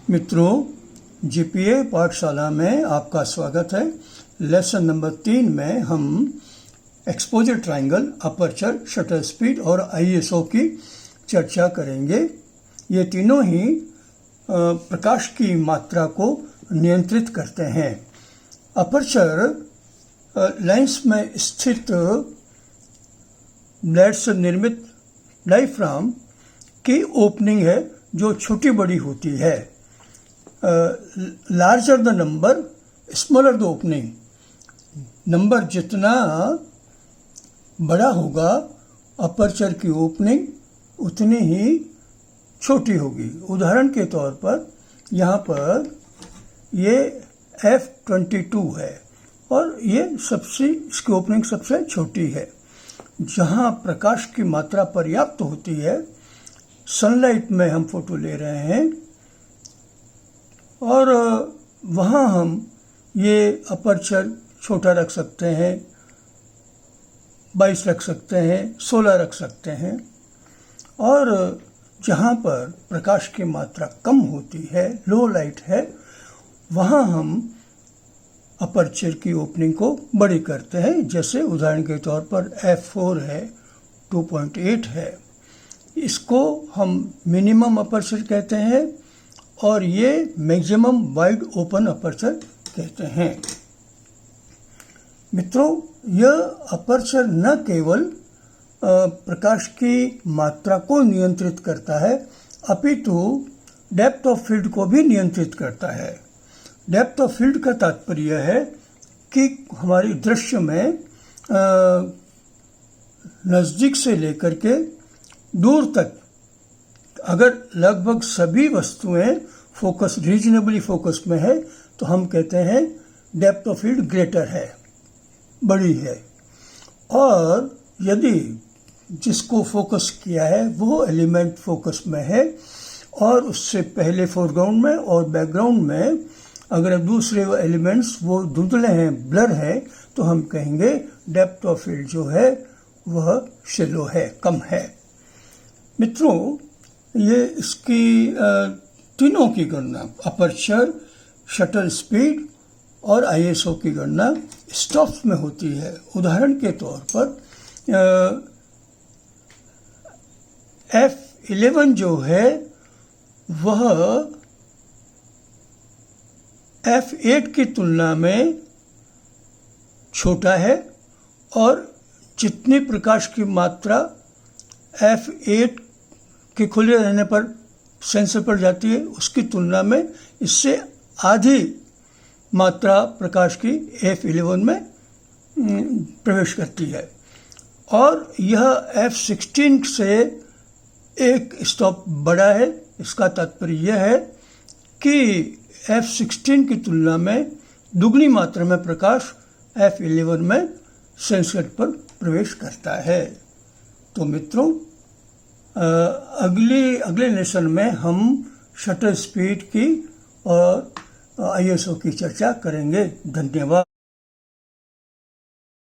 मित्रों, जीपीए पाठशाला में आपका स्वागत है। लेसन नंबर 3 में हम exposure triangle, aperture, shutter speed और आईएसओ की चर्चा करेंगे। ये तीनों ही प्रकाश की मात्रा को नियंत्रित करते हैं। अपर्चर लेंस में स्थित ब्लेड से निर्मित डायफ्राम की ओपनिंग है जो छोटी बड़ी होती है। Larger the number, smaller the opening. Number जितना बड़ा होगा अपर्चर की ओपनिंग उतनी ही छोटी होगी। उदाहरण के तौर पर यहाँ पर ये F22 है और ये इसकी ओपनिंग सबसे छोटी है। जहाँ प्रकाश की मात्रा पर्याप्त होती है, सनलाइट में हम फोटो ले रहे हैं और वहाँ हम ये अपर्चर छोटा रख सकते हैं, 22 रख सकते हैं, 16 रख सकते हैं। और जहाँ पर प्रकाश की मात्रा कम होती है, लो लाइट है, वहाँ हम अपर्चर की ओपनिंग को बड़ी करते हैं। जैसे उदाहरण के तौर पर F4 है, 2.8 है। इसको हम मिनिमम अपर्चर कहते हैं और ये मैक्सिमम वाइड ओपन अपर्चर कहते हैं। मित्रों, यह अपर्चर न केवल प्रकाश की मात्रा को नियंत्रित करता है, अपितु डेप्थ ऑफ फील्ड को भी नियंत्रित करता है। डेप्थ ऑफ फील्ड का तात्पर्य है कि हमारी दृश्य में नज़दीक से लेकर के दूर तक अगर लगभग सभी वस्तुएं फोकस रीजनेबली फोकस में है तो हम कहते हैं डेप्थ ऑफ फील्ड ग्रेटर है, बड़ी है। और यदि जिसको फोकस किया है वो एलिमेंट फोकस में है और उससे पहले फोरग्राउंड में और बैकग्राउंड में अगर दूसरे एलिमेंट्स वो धुंधले हैं, ब्लर है, तो हम कहेंगे डेप्थ ऑफ फील्ड जो है वह शैलो है, कम है। मित्रों, ये इसकी तीनों की गणना, अपर्चर, शटर स्पीड और आईएसओ की गणना स्टॉप्स में होती है। उदाहरण के तौर पर F11 जो है वह F8 की तुलना में छोटा है और जितनी प्रकाश की मात्रा F8 के खुले रहने पर सेंसर पर जाती है उसकी तुलना में इससे आधी मात्रा प्रकाश की F11 में प्रवेश करती है। और यह F16 से एक स्टॉप बड़ा है। इसका तात्पर्य यह है कि F16 की तुलना में दुगनी मात्रा में प्रकाश F11 में सेंसर पर प्रवेश करता है। तो मित्रों, अगले लेसन में हम शटर स्पीड की और आईएसओ की चर्चा करेंगे। धन्यवाद।